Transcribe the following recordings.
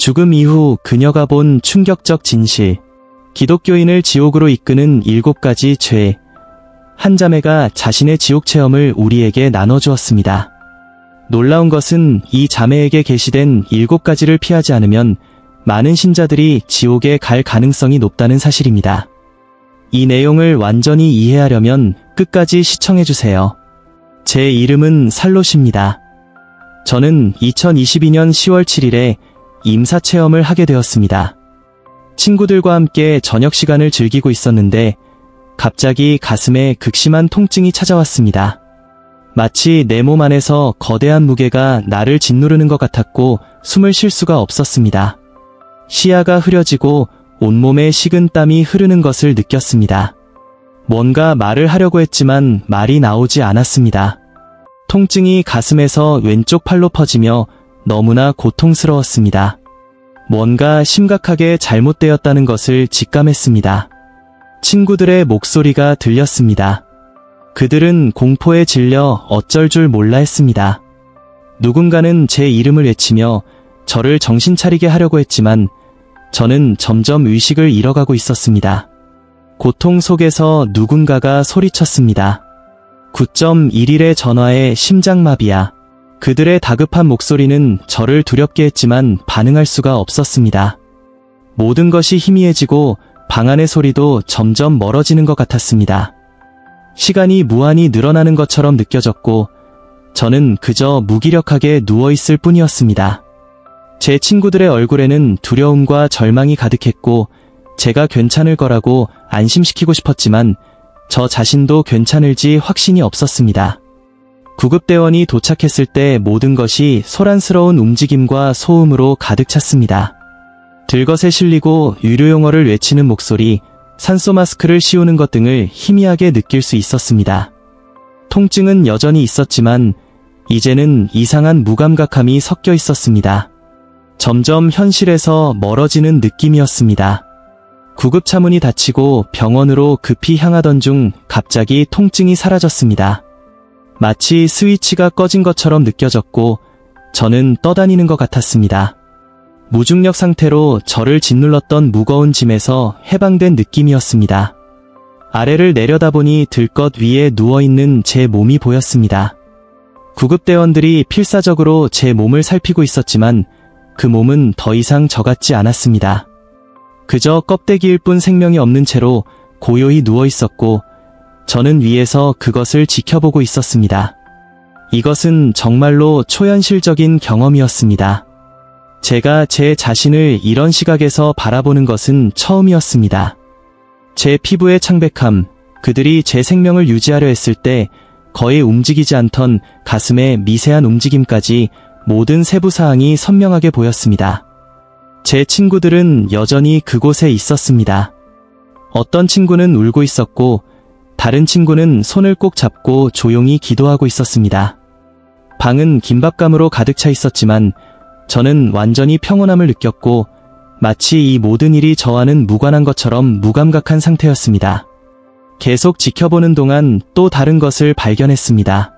죽음 이후 그녀가 본 충격적 진실. 기독교인을 지옥으로 이끄는 7가지 죄. 한 자매가 자신의 지옥 체험을 우리에게 나눠주었습니다. 놀라운 것은 이 자매에게 계시된 7가지를 피하지 않으면 많은 신자들이 지옥에 갈 가능성이 높다는 사실입니다. 이 내용을 완전히 이해하려면 끝까지 시청해주세요. 제 이름은 살롯입니다. 저는 2022년 10월 7일에 임사체험을 하게 되었습니다. 친구들과 함께 저녁 시간을 즐기고 있었는데 갑자기 가슴에 극심한 통증이 찾아왔습니다. 마치 내 몸 안에서 거대한 무게가 나를 짓누르는 것 같았고 숨을 쉴 수가 없었습니다. 시야가 흐려지고 온몸에 식은 땀이 흐르는 것을 느꼈습니다. 뭔가 말을 하려고 했지만 말이 나오지 않았습니다. 통증이 가슴에서 왼쪽 팔로 퍼지며 너무나 고통스러웠습니다. 뭔가 심각하게 잘못되었다는 것을 직감했습니다. 친구들의 목소리가 들렸습니다. 그들은 공포에 질려 어쩔 줄 몰라 했습니다. 누군가는 제 이름을 외치며 저를 정신 차리게 하려고 했지만 저는 점점 의식을 잃어가고 있었습니다. 고통 속에서 누군가가 소리쳤습니다. 9.11의 전화에 심장마비야. 그들의 다급한 목소리는 저를 두렵게 했지만 반응할 수가 없었습니다. 모든 것이 희미해지고 방 안의 소리도 점점 멀어지는 것 같았습니다. 시간이 무한히 늘어나는 것처럼 느껴졌고 저는 그저 무기력하게 누워있을 뿐이었습니다. 제 친구들의 얼굴에는 두려움과 절망이 가득했고 제가 괜찮을 거라고 안심시키고 싶었지만 저 자신도 괜찮을지 확신이 없었습니다. 구급대원이 도착했을 때 모든 것이 소란스러운 움직임과 소음으로 가득 찼습니다. 들것에 실리고 유료용어를 외치는 목소리, 산소 마스크를 씌우는 것 등을 희미하게 느낄 수 있었습니다. 통증은 여전히 있었지만 이제는 이상한 무감각함이 섞여 있었습니다. 점점 현실에서 멀어지는 느낌이었습니다. 구급차 문이 닫히고 병원으로 급히 향하던 중 갑자기 통증이 사라졌습니다. 마치 스위치가 꺼진 것처럼 느껴졌고 저는 떠다니는 것 같았습니다. 무중력 상태로 저를 짓눌렀던 무거운 짐에서 해방된 느낌이었습니다. 아래를 내려다보니 들것 위에 누워있는 제 몸이 보였습니다. 구급대원들이 필사적으로 제 몸을 살피고 있었지만 그 몸은 더 이상 저 같지 않았습니다. 그저 껍데기일 뿐 생명이 없는 채로 고요히 누워있었고 저는 위에서 그것을 지켜보고 있었습니다. 이것은 정말로 초현실적인 경험이었습니다. 제가 제 자신을 이런 시각에서 바라보는 것은 처음이었습니다. 제 피부의 창백함, 그들이 제 생명을 유지하려 했을 때 거의 움직이지 않던 가슴의 미세한 움직임까지 모든 세부사항이 선명하게 보였습니다. 제 친구들은 여전히 그곳에 있었습니다. 어떤 친구는 울고 있었고 다른 친구는 손을 꼭 잡고 조용히 기도하고 있었습니다. 방은 긴박감으로 가득 차 있었지만 저는 완전히 평온함을 느꼈고 마치 이 모든 일이 저와는 무관한 것처럼 무감각한 상태였습니다. 계속 지켜보는 동안 또 다른 것을 발견했습니다.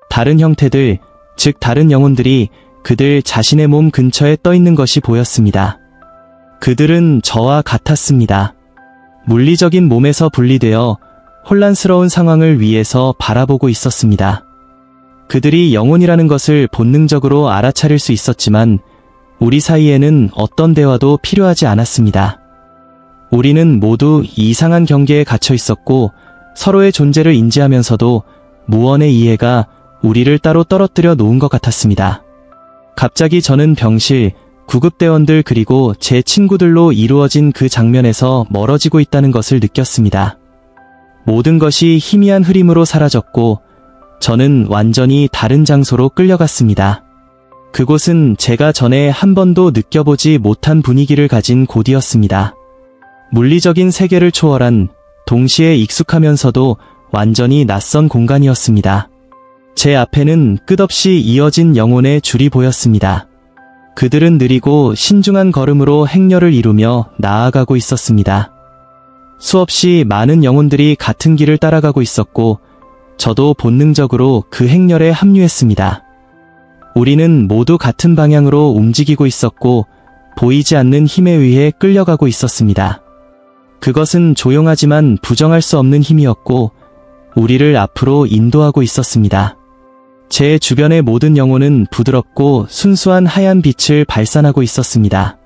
다른 형태들, 즉 다른 영혼들이 그들 자신의 몸 근처에 떠 있는 것이 보였습니다. 그들은 저와 같았습니다. 물리적인 몸에서 분리되어 혼란스러운 상황을 위에서 바라보고 있었습니다. 그들이 영혼이라는 것을 본능적으로 알아차릴 수 있었지만 우리 사이에는 어떤 대화도 필요하지 않았습니다. 우리는 모두 이상한 경계에 갇혀 있었고 서로의 존재를 인지하면서도 무언의 이해가 우리를 따로 떨어뜨려 놓은 것 같았습니다. 갑자기 저는 병실, 구급대원들 그리고 제 친구들로 이루어진 그 장면에서 멀어지고 있다는 것을 느꼈습니다. 모든 것이 희미한 흐림으로 사라졌고 저는 완전히 다른 장소로 끌려갔습니다. 그곳은 제가 전에 한 번도 느껴보지 못한 분위기를 가진 곳이었습니다. 물리적인 세계를 초월한 동시에 익숙하면서도 완전히 낯선 공간이었습니다. 제 앞에는 끝없이 이어진 영혼의 줄이 보였습니다. 그들은 느리고 신중한 걸음으로 행렬을 이루며 나아가고 있었습니다. 수없이 많은 영혼들이 같은 길을 따라가고 있었고 저도 본능적으로 그 행렬에 합류했습니다. 우리는 모두 같은 방향으로 움직이고 있었고 보이지 않는 힘에 의해 끌려가고 있었습니다. 그것은 조용하지만 부정할 수 없는 힘이었고 우리를 앞으로 인도하고 있었습니다. 제 주변의 모든 영혼은 부드럽고 순수한 하얀 빛을 발산하고 있었습니다.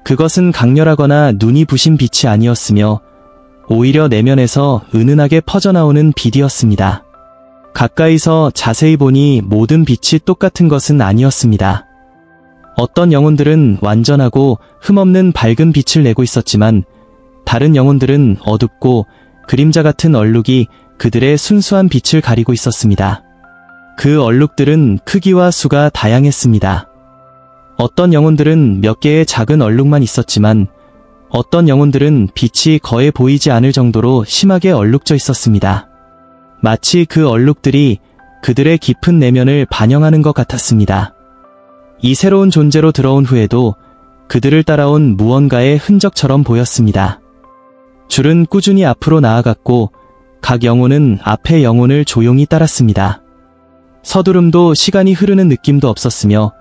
그것은 강렬하거나 눈이 부신 빛이 아니었으며 오히려 내면에서 은은하게 퍼져나오는 빛이었습니다. 가까이서 자세히 보니 모든 빛이 똑같은 것은 아니었습니다. 어떤 영혼들은 완전하고 흠없는 밝은 빛을 내고 있었지만 다른 영혼들은 어둡고 그림자 같은 얼룩이 그들의 순수한 빛을 가리고 있었습니다. 그 얼룩들은 크기와 수가 다양했습니다. 어떤 영혼들은 몇 개의 작은 얼룩만 있었지만 어떤 영혼들은 빛이 거의 보이지 않을 정도로 심하게 얼룩져 있었습니다. 마치 그 얼룩들이 그들의 깊은 내면을 반영하는 것 같았습니다. 이 새로운 존재로 들어온 후에도 그들을 따라온 무언가의 흔적처럼 보였습니다. 줄은 꾸준히 앞으로 나아갔고 각 영혼은 앞의 영혼을 조용히 따랐습니다. 서두름도 시간이 흐르는 느낌도 없었으며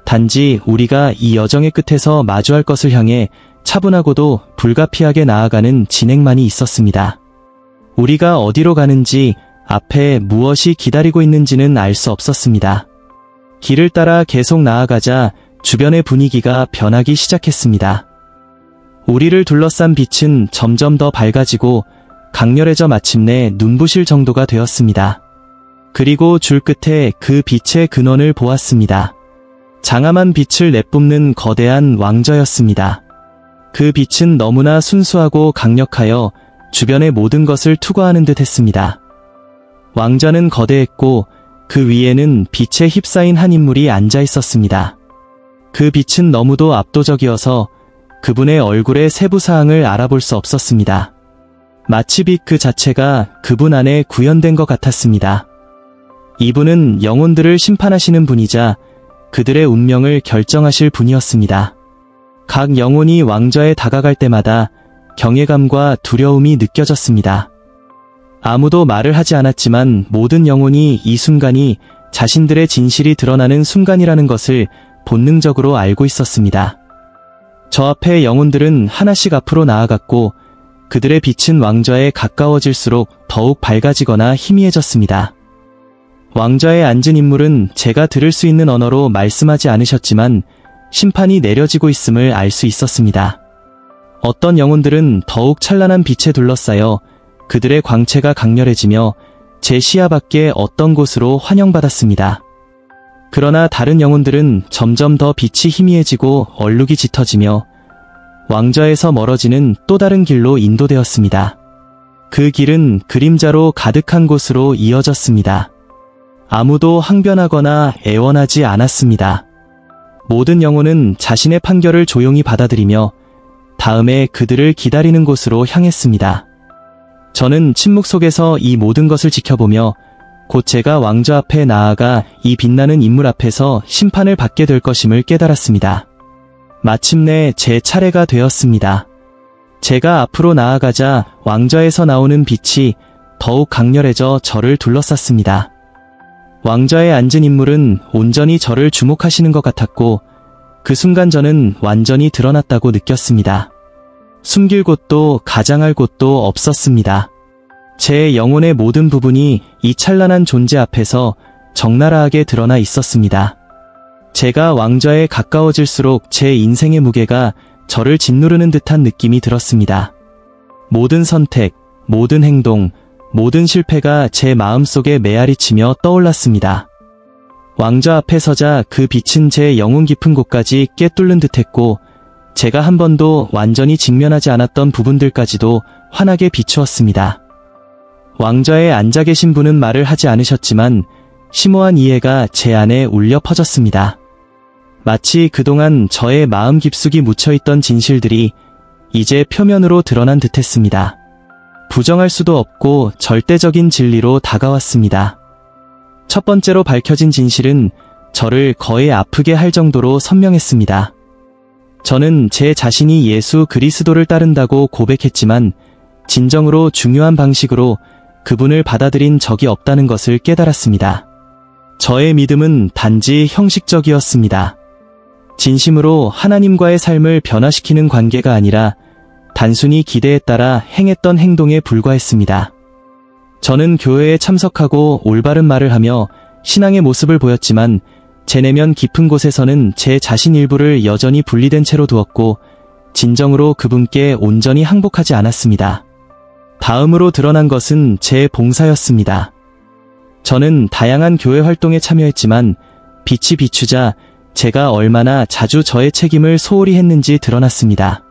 단지 우리가 이 여정의 끝에서 마주할 것을 향해 차분하고도 불가피하게 나아가는 진행만이 있었습니다. 우리가 어디로 가는지 앞에 무엇이 기다리고 있는지는 알 수 없었습니다. 길을 따라 계속 나아가자 주변의 분위기가 변하기 시작했습니다. 우리를 둘러싼 빛은 점점 더 밝아지고 강렬해져 마침내 눈부실 정도가 되었습니다. 그리고 줄 끝에 그 빛의 근원을 보았습니다. 장암한 빛을 내뿜는 거대한 왕좌였습니다. 그 빛은 너무나 순수하고 강력하여 주변의 모든 것을 투과하는 듯 했습니다. 왕좌는 거대했고 그 위에는 빛에 휩싸인 한 인물이 앉아 있었습니다. 그 빛은 너무도 압도적이어서 그분의 얼굴의 세부 사항을 알아볼 수 없었습니다. 마치 빛 그 자체가 그분 안에 구현된 것 같았습니다. 이분은 영혼들을 심판하시는 분이자 그들의 운명을 결정하실 분이었습니다. 각 영혼이 왕좌에 다가갈 때마다 경외감과 두려움이 느껴졌습니다. 아무도 말을 하지 않았지만 모든 영혼이 이 순간이 자신들의 진실이 드러나는 순간이라는 것을 본능적으로 알고 있었습니다. 저 앞의 영혼들은 하나씩 앞으로 나아갔고 그들의 빛은 왕좌에 가까워질수록 더욱 밝아지거나 희미해졌습니다. 왕좌에 앉은 인물은 제가 들을 수 있는 언어로 말씀하지 않으셨지만 심판이 내려지고 있음을 알 수 있었습니다. 어떤 영혼들은 더욱 찬란한 빛에 둘러싸여 그들의 광채가 강렬해지며 제 시야 밖의 어떤 곳으로 환영받았습니다. 그러나 다른 영혼들은 점점 더 빛이 희미해지고 얼룩이 짙어지며 왕좌에서 멀어지는 또 다른 길로 인도되었습니다. 그 길은 그림자로 가득한 곳으로 이어졌습니다. 아무도 항변하거나 애원하지 않았습니다. 모든 영혼은 자신의 판결을 조용히 받아들이며 다음에 그들을 기다리는 곳으로 향했습니다. 저는 침묵 속에서 이 모든 것을 지켜보며 곧 제가 왕좌 앞에 나아가 이 빛나는 인물 앞에서 심판을 받게 될 것임을 깨달았습니다. 마침내 제 차례가 되었습니다. 제가 앞으로 나아가자 왕좌에서 나오는 빛이 더욱 강렬해져 저를 둘러쌌습니다. 왕좌에 앉은 인물은 온전히 저를 주목하시는 것 같았고 그 순간 저는 완전히 드러났다고 느꼈습니다. 숨길 곳도 가장할 곳도 없었습니다. 제 영혼의 모든 부분이 이 찬란한 존재 앞에서 적나라하게 드러나 있었습니다. 제가 왕좌에 가까워질수록 제 인생의 무게가 저를 짓누르는 듯한 느낌이 들었습니다. 모든 선택, 모든 행동, 모든 실패가 제 마음속에 메아리치며 떠올랐습니다. 왕좌 앞에 서자 그 빛은 제 영혼 깊은 곳까지 꿰뚫는 듯했고 제가 한 번도 완전히 직면하지 않았던 부분들까지도 환하게 비추었습니다. 왕좌에 앉아 계신 분은 말을 하지 않으셨지만 심오한 이해가 제 안에 울려 퍼졌습니다. 마치 그동안 저의 마음 깊숙이 묻혀있던 진실들이 이제 표면으로 드러난 듯했습니다. 부정할 수도 없고 절대적인 진리로 다가왔습니다. 첫 번째로 밝혀진 진실은 저를 거의 아프게 할 정도로 선명했습니다. 저는 제 자신이 예수 그리스도를 따른다고 고백했지만 진정으로 중요한 방식으로 그분을 받아들인 적이 없다는 것을 깨달았습니다. 저의 믿음은 단지 형식적이었습니다. 진심으로 하나님과의 삶을 변화시키는 관계가 아니라 단순히 기대에 따라 행했던 행동에 불과했습니다. 저는 교회에 참석하고 올바른 말을 하며 신앙의 모습을 보였지만 제 내면 깊은 곳에서는 제 자신 일부를 여전히 분리된 채로 두었고 진정으로 그분께 온전히 항복하지 않았습니다. 다음으로 드러난 것은 제 봉사였습니다. 저는 다양한 교회 활동에 참여했지만 빛이 비추자 제가 얼마나 자주 저의 책임을 소홀히 했는지 드러났습니다.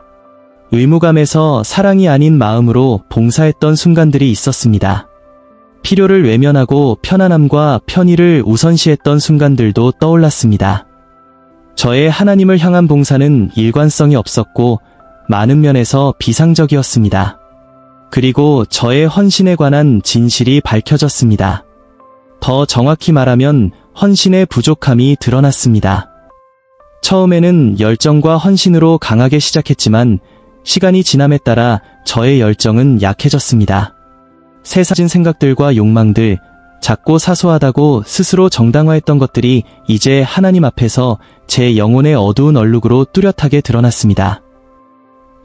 의무감에서 사랑이 아닌 마음으로 봉사했던 순간들이 있었습니다. 필요를 외면하고 편안함과 편의를 우선시했던 순간들도 떠올랐습니다. 저의 하나님을 향한 봉사는 일관성이 없었고 많은 면에서 비상적이었습니다. 그리고 저의 헌신에 관한 진실이 밝혀졌습니다. 더 정확히 말하면 헌신의 부족함이 드러났습니다. 처음에는 열정과 헌신으로 강하게 시작했지만 시간이 지남에 따라 저의 열정은 약해졌습니다. 세상적인 생각들과 욕망들, 작고 사소하다고 스스로 정당화했던 것들이 이제 하나님 앞에서 제 영혼의 어두운 얼룩으로 뚜렷하게 드러났습니다.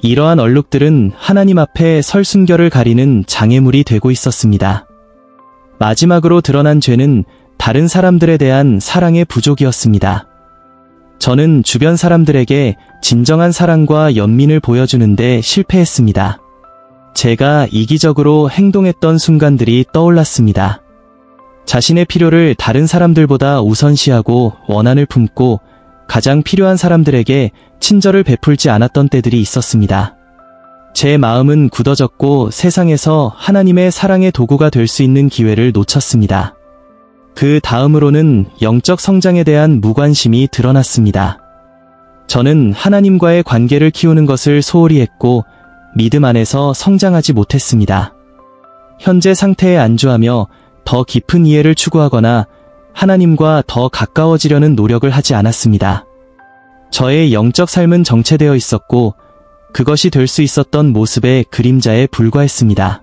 이러한 얼룩들은 하나님 앞에 설 순결을 가리는 장애물이 되고 있었습니다. 마지막으로 드러난 죄는 다른 사람들에 대한 사랑의 부족이었습니다. 저는 주변 사람들에게 진정한 사랑과 연민을 보여주는데 실패했습니다. 제가 이기적으로 행동했던 순간들이 떠올랐습니다. 자신의 필요를 다른 사람들보다 우선시하고 원한을 품고 가장 필요한 사람들에게 친절을 베풀지 않았던 때들이 있었습니다. 제 마음은 굳어졌고 세상에서 하나님의 사랑의 도구가 될 수 있는 기회를 놓쳤습니다. 그 다음으로는 영적 성장에 대한 무관심이 드러났습니다. 저는 하나님과의 관계를 키우는 것을 소홀히 했고 믿음 안에서 성장하지 못했습니다. 현재 상태에 안주하며 더 깊은 이해를 추구하거나 하나님과 더 가까워지려는 노력을 하지 않았습니다. 저의 영적 삶은 정체되어 있었고 그것이 될 수 있었던 모습의 그림자에 불과했습니다.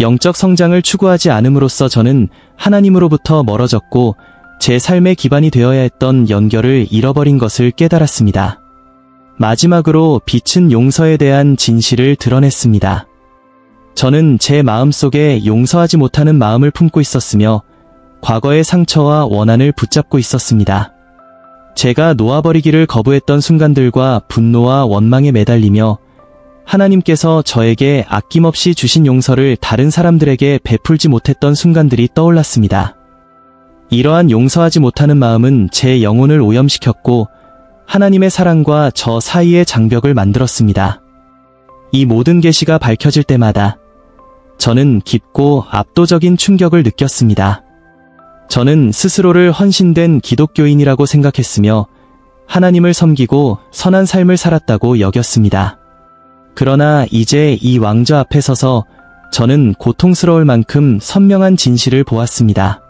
영적 성장을 추구하지 않음으로써 저는 하나님으로부터 멀어졌고 제 삶의 기반이 되어야 했던 연결을 잃어버린 것을 깨달았습니다. 마지막으로 빛은 용서에 대한 진실을 드러냈습니다. 저는 제 마음속에 용서하지 못하는 마음을 품고 있었으며 과거의 상처와 원한을 붙잡고 있었습니다. 제가 놓아버리기를 거부했던 순간들과 분노와 원망에 매달리며 하나님께서 저에게 아낌없이 주신 용서를 다른 사람들에게 베풀지 못했던 순간들이 떠올랐습니다. 이러한 용서하지 못하는 마음은 제 영혼을 오염시켰고 하나님의 사랑과 저 사이의 장벽을 만들었습니다. 이 모든 계시가 밝혀질 때마다 저는 깊고 압도적인 충격을 느꼈습니다. 저는 스스로를 헌신된 기독교인이라고 생각했으며 하나님을 섬기고 선한 삶을 살았다고 여겼습니다. 그러나 이제 이 왕좌 앞에 서서 저는 고통스러울 만큼 선명한 진실을 보았습니다.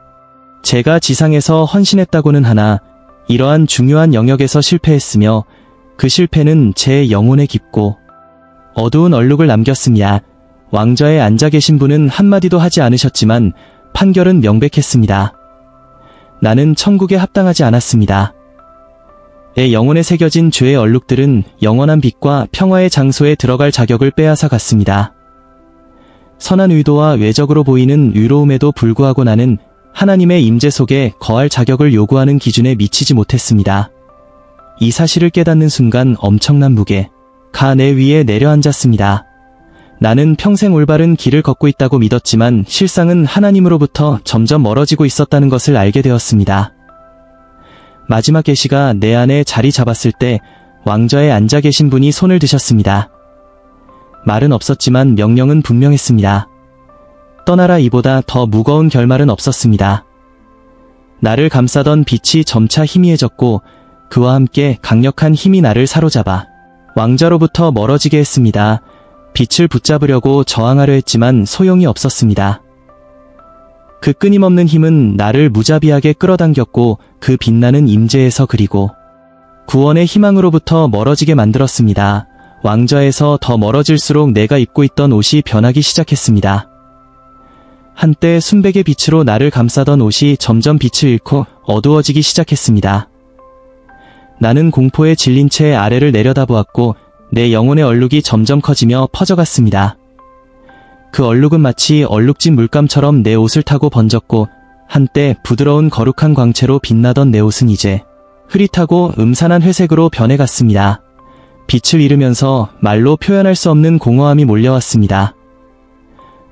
제가 지상에서 헌신했다고는 하나 이러한 중요한 영역에서 실패했으며 그 실패는 제 영혼에 깊고 어두운 얼룩을 남겼습니다. 왕좌에 앉아 계신 분은 한마디도 하지 않으셨지만 판결은 명백했습니다. 나는 천국에 합당하지 않았습니다. 내 영혼에 새겨진 죄의 얼룩들은 영원한 빛과 평화의 장소에 들어갈 자격을 빼앗아 갔습니다. 선한 의도와 외적으로 보이는 의로움에도 불구하고 나는 하나님의 임재 속에 거할 자격을 요구하는 기준에 미치지 못했습니다. 이 사실을 깨닫는 순간 엄청난 무게가 내 위에 내려앉았습니다. 나는 평생 올바른 길을 걷고 있다고 믿었지만 실상은 하나님으로부터 점점 멀어지고 있었다는 것을 알게 되었습니다. 마지막 계시가 내 안에 자리 잡았을 때 왕좌에 앉아 계신 분이 손을 드셨습니다. 말은 없었지만 명령은 분명했습니다. 떠나라. 이보다 더 무거운 결말은 없었습니다. 나를 감싸던 빛이 점차 희미해졌고 그와 함께 강력한 힘이 나를 사로잡아 왕좌로부터 멀어지게 했습니다. 빛을 붙잡으려고 저항하려 했지만 소용이 없었습니다. 그 끊임없는 힘은 나를 무자비하게 끌어당겼고 그 빛나는 임재에서 그리고 구원의 희망으로부터 멀어지게 만들었습니다. 왕좌에서 더 멀어질수록 내가 입고 있던 옷이 변하기 시작했습니다. 한때 순백의 빛으로 나를 감싸던 옷이 점점 빛을 잃고 어두워지기 시작했습니다. 나는 공포에 질린 채 아래를 내려다보았고 내 영혼의 얼룩이 점점 커지며 퍼져갔습니다. 그 얼룩은 마치 얼룩진 물감처럼 내 옷을 타고 번졌고 한때 부드러운 거룩한 광채로 빛나던 내 옷은 이제 흐릿하고 음산한 회색으로 변해갔습니다. 빛을 잃으면서 말로 표현할 수 없는 공허함이 몰려왔습니다.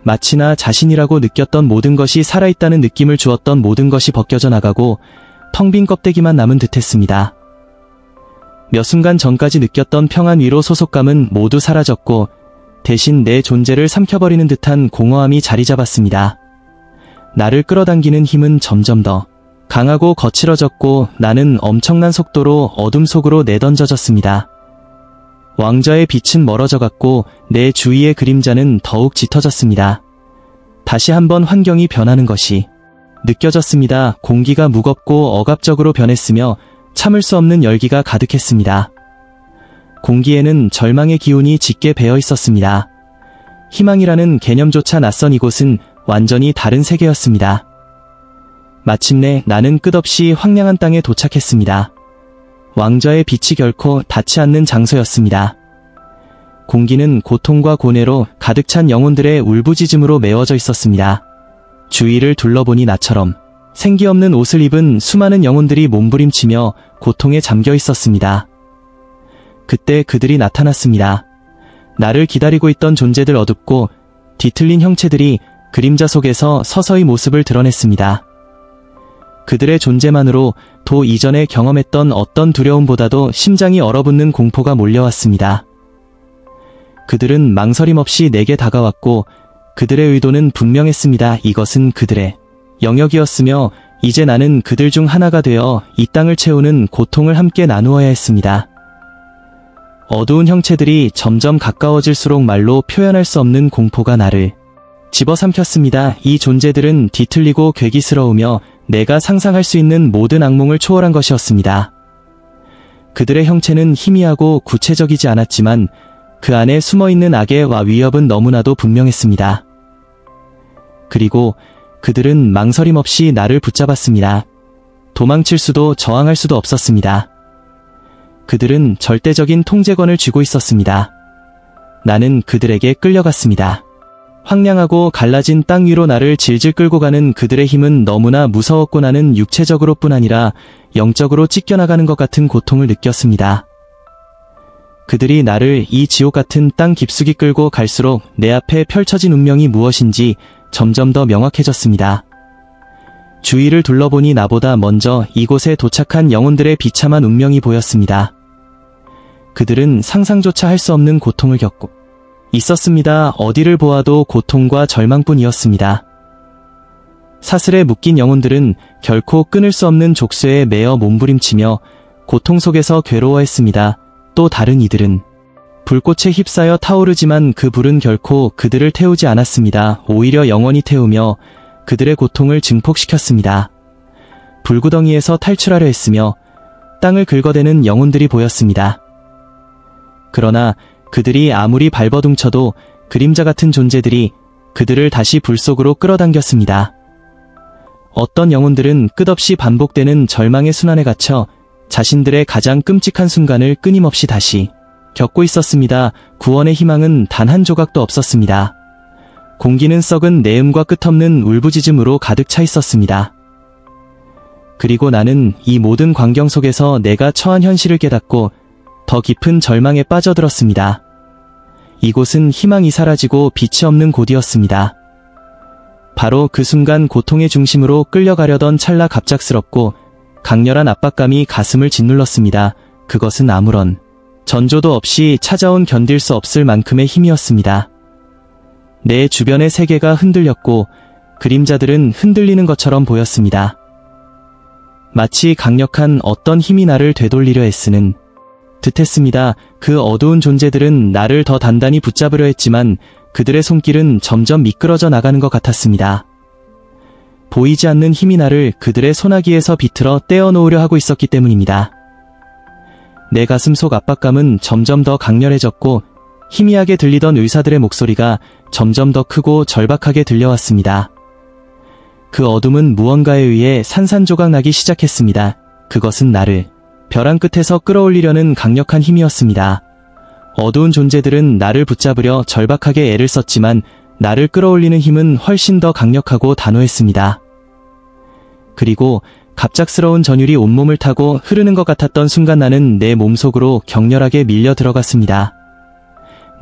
마치 나 자신이라고 느꼈던 모든 것이 살아있다는 느낌을 주었던 모든 것이 벗겨져 나가고 텅 빈 껍데기만 남은 듯했습니다. 몇 순간 전까지 느꼈던 평안 위로 소속감은 모두 사라졌고 대신 내 존재를 삼켜버리는 듯한 공허함이 자리 잡았습니다. 나를 끌어당기는 힘은 점점 더 강하고 거칠어졌고 나는 엄청난 속도로 어둠 속으로 내던져졌습니다. 왕좌의 빛은 멀어져갔고 내 주위의 그림자는 더욱 짙어졌습니다. 다시 한번 환경이 변하는 것이 느껴졌습니다. 공기가 무겁고 억압적으로 변했으며 참을 수 없는 열기가 가득했습니다. 공기에는 절망의 기운이 짙게 배어 있었습니다. 희망이라는 개념조차 낯선 이곳은 완전히 다른 세계였습니다. 마침내 나는 끝없이 황량한 땅에 도착했습니다. 왕좌의 빛이 결코 닿지 않는 장소였습니다. 공기는 고통과 고뇌로 가득 찬 영혼들의 울부짖음으로 메워져 있었습니다. 주위를 둘러보니 나처럼 생기 없는 옷을 입은 수많은 영혼들이 몸부림치며 고통에 잠겨 있었습니다. 그때 그들이 나타났습니다. 나를 기다리고 있던 존재들 어둡고 뒤틀린 형체들이 그림자 속에서 서서히 모습을 드러냈습니다. 그들의 존재만으로 도 이전에 경험했던 어떤 두려움보다도 심장이 얼어붙는 공포가 몰려왔습니다. 그들은 망설임 없이 내게 다가왔고 그들의 의도는 분명했습니다. 이것은 그들의 영역이었으며 이제 나는 그들 중 하나가 되어 이 땅을 채우는 고통을 함께 나누어야 했습니다. 어두운 형체들이 점점 가까워질수록 말로 표현할 수 없는 공포가 나를 집어삼켰습니다. 이 존재들은 뒤틀리고 괴기스러우며 내가 상상할 수 있는 모든 악몽을 초월한 것이었습니다. 그들의 형체는 희미하고 구체적이지 않았지만 그 안에 숨어있는 악의 위협은 너무나도 분명했습니다. 그리고 그들은 망설임 없이 나를 붙잡았습니다. 도망칠 수도 저항할 수도 없었습니다. 그들은 절대적인 통제권을 쥐고 있었습니다. 나는 그들에게 끌려갔습니다. 황량하고 갈라진 땅 위로 나를 질질 끌고 가는 그들의 힘은 너무나 무서웠고 나는 육체적으로뿐 아니라 영적으로 찢겨나가는 것 같은 고통을 느꼈습니다. 그들이 나를 이 지옥 같은 땅 깊숙이 끌고 갈수록 내 앞에 펼쳐진 운명이 무엇인지 점점 더 명확해졌습니다. 주위를 둘러보니 나보다 먼저 이곳에 도착한 영혼들의 비참한 운명이 보였습니다. 그들은 상상조차 할 수 없는 고통을 겪고 있었습니다. 어디를 보아도 고통과 절망뿐이었습니다. 사슬에 묶인 영혼들은 결코 끊을 수 없는 족쇄에 매어 몸부림치며 고통 속에서 괴로워했습니다. 또 다른 이들은 불꽃에 휩싸여 타오르지만 그 불은 결코 그들을 태우지 않았습니다. 오히려 영원히 태우며 그들의 고통을 증폭시켰습니다. 불구덩이에서 탈출하려 했으며 땅을 긁어대는 영혼들이 보였습니다. 그러나 그들이 아무리 발버둥쳐도 그림자 같은 존재들이 그들을 다시 불 속으로 끌어당겼습니다. 어떤 영혼들은 끝없이 반복되는 절망의 순환에 갇혀 자신들의 가장 끔찍한 순간을 끊임없이 다시 겪고 있었습니다. 구원의 희망은 단 한 조각도 없었습니다. 공기는 썩은 내음과 끝없는 울부짖음으로 가득 차 있었습니다. 그리고 나는 이 모든 광경 속에서 내가 처한 현실을 깨닫고 더 깊은 절망에 빠져들었습니다. 이곳은 희망이 사라지고 빛이 없는 곳이었습니다. 바로 그 순간 고통의 중심으로 끌려가려던 찰나 갑작스럽고 강렬한 압박감이 가슴을 짓눌렀습니다. 그것은 아무런 전조도 없이 찾아온 견딜 수 없을 만큼의 힘이었습니다. 내 주변의 세계가 흔들렸고 그림자들은 흔들리는 것처럼 보였습니다. 마치 강력한 어떤 힘이 나를 되돌리려 애쓰는 듯했습니다. 그 어두운 존재들은 나를 더 단단히 붙잡으려 했지만 그들의 손길은 점점 미끄러져 나가는 것 같았습니다. 보이지 않는 힘이 나를 그들의 소나기에서 비틀어 떼어놓으려 하고 있었기 때문입니다. 내 가슴 속 압박감은 점점 더 강렬해졌고 희미하게 들리던 의사들의 목소리가 점점 더 크고 절박하게 들려왔습니다. 그 어둠은 무언가에 의해 산산조각 나기 시작했습니다. 그것은 나를 벼랑 끝에서 끌어올리려는 강력한 힘이었습니다. 어두운 존재들은 나를 붙잡으려 절박하게 애를 썼지만 나를 끌어올리는 힘은 훨씬 더 강력하고 단호했습니다. 그리고 갑작스러운 전율이 온몸을 타고 흐르는 것 같았던 순간 나는 내 몸속으로 격렬하게 밀려 들어갔습니다.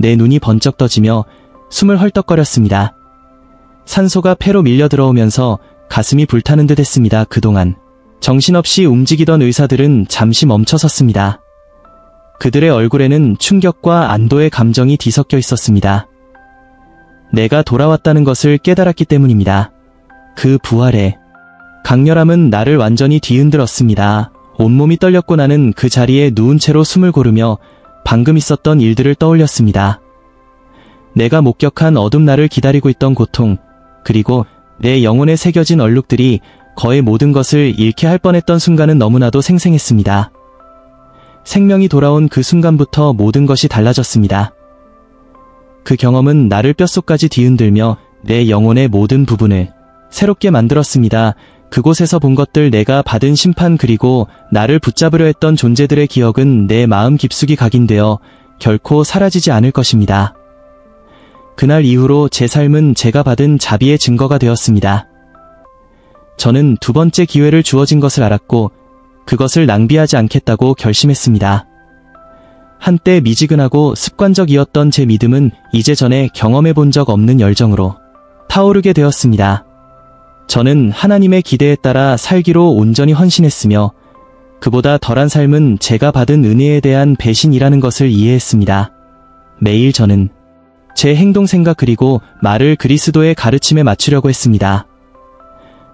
내 눈이 번쩍 떠지며 숨을 헐떡거렸습니다. 산소가 폐로 밀려 들어오면서 가슴이 불타는 듯 했습니다. 그동안 정신없이 움직이던 의사들은 잠시 멈춰섰습니다. 그들의 얼굴에는 충격과 안도의 감정이 뒤섞여 있었습니다. 내가 돌아왔다는 것을 깨달았기 때문입니다. 그 부활의 강렬함은 나를 완전히 뒤흔들었습니다. 온몸이 떨렸고 나는 그 자리에 누운 채로 숨을 고르며 방금 있었던 일들을 떠올렸습니다. 내가 목격한 어둠 나를 기다리고 있던 고통, 그리고 내 영혼에 새겨진 얼룩들이 거의 모든 것을 잃게 할 뻔했던 순간은 너무나도 생생했습니다. 생명이 돌아온 그 순간부터 모든 것이 달라졌습니다. 그 경험은 나를 뼛속까지 뒤흔들며 내 영혼의 모든 부분을 새롭게 만들었습니다. 그곳에서 본 것들, 내가 받은 심판, 그리고 나를 붙잡으려 했던 존재들의 기억은 내 마음 깊숙이 각인되어 결코 사라지지 않을 것입니다. 그날 이후로 제 삶은 제가 받은 자비의 증거가 되었습니다. 저는 두 번째 기회를 주어진 것을 알았고 그것을 낭비하지 않겠다고 결심했습니다. 한때 미지근하고 습관적이었던 제 믿음은 이제 전에 경험해 본 적 없는 열정으로 타오르게 되었습니다. 저는 하나님의 기대에 따라 살기로 온전히 헌신했으며 그보다 덜한 삶은 제가 받은 은혜에 대한 배신이라는 것을 이해했습니다. 매일 저는 제 행동, 생각, 그리고 말을 그리스도의 가르침에 맞추려고 했습니다.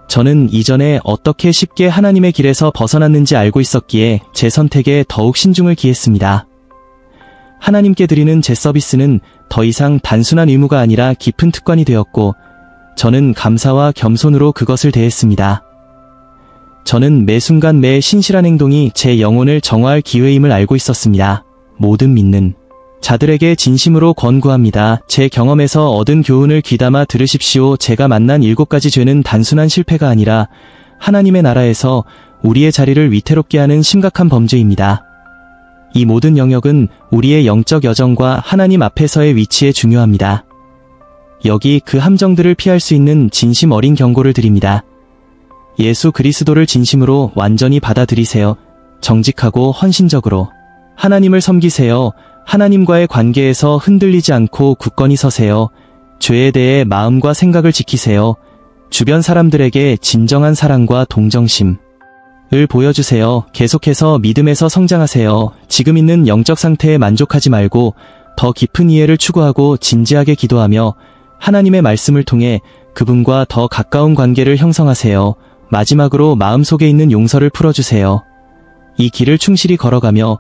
저는 이전에 어떻게 쉽게 하나님의 길에서 벗어났는지 알고 있었기에 제 선택에 더욱 신중을 기했습니다. 하나님께 드리는 제 서비스는 더 이상 단순한 의무가 아니라 깊은 특권이 되었고 저는 감사와 겸손으로 그것을 대했습니다. 저는 매 순간 매 신실한 행동이 제 영혼을 정화할 기회임을 알고 있었습니다. 모든 믿는 자들에게 진심으로 권고합니다. 제 경험에서 얻은 교훈을 귀담아 들으십시오. 제가 만난 7가지 죄는 단순한 실패가 아니라 하나님의 나라에서 우리의 자리를 위태롭게 하는 심각한 범죄입니다. 이 모든 영역은 우리의 영적 여정과 하나님 앞에서의 위치에 중요합니다. 여기 그 함정들을 피할 수 있는 진심 어린 경고를 드립니다. 예수 그리스도를 진심으로 완전히 받아들이세요. 정직하고 헌신적으로 하나님을 섬기세요. 하나님과의 관계에서 흔들리지 않고 굳건히 서세요. 죄에 대해 마음과 생각을 지키세요. 주변 사람들에게 진정한 사랑과 동정심을 보여주세요. 계속해서 믿음에서 성장하세요. 지금 있는 영적 상태에 만족하지 말고 더 깊은 이해를 추구하고 진지하게 기도하며 하나님의 말씀을 통해 그분과 더 가까운 관계를 형성하세요. 마지막으로 마음속에 있는 용서를 풀어주세요. 이 길을 충실히 걸어가며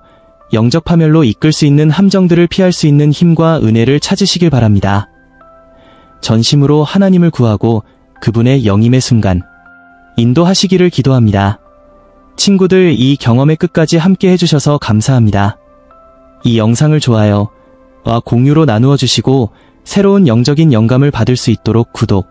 영적 파멸로 이끌 수 있는 함정들을 피할 수 있는 힘과 은혜를 찾으시길 바랍니다. 전심으로 하나님을 구하고 그분의 영임의 순간 인도하시기를 기도합니다. 친구들, 이 경험의 끝까지 함께 해주셔서 감사합니다. 이 영상을 좋아요와 공유로 나누어 주시고 새로운 영적인 영감을 받을 수 있도록 구독,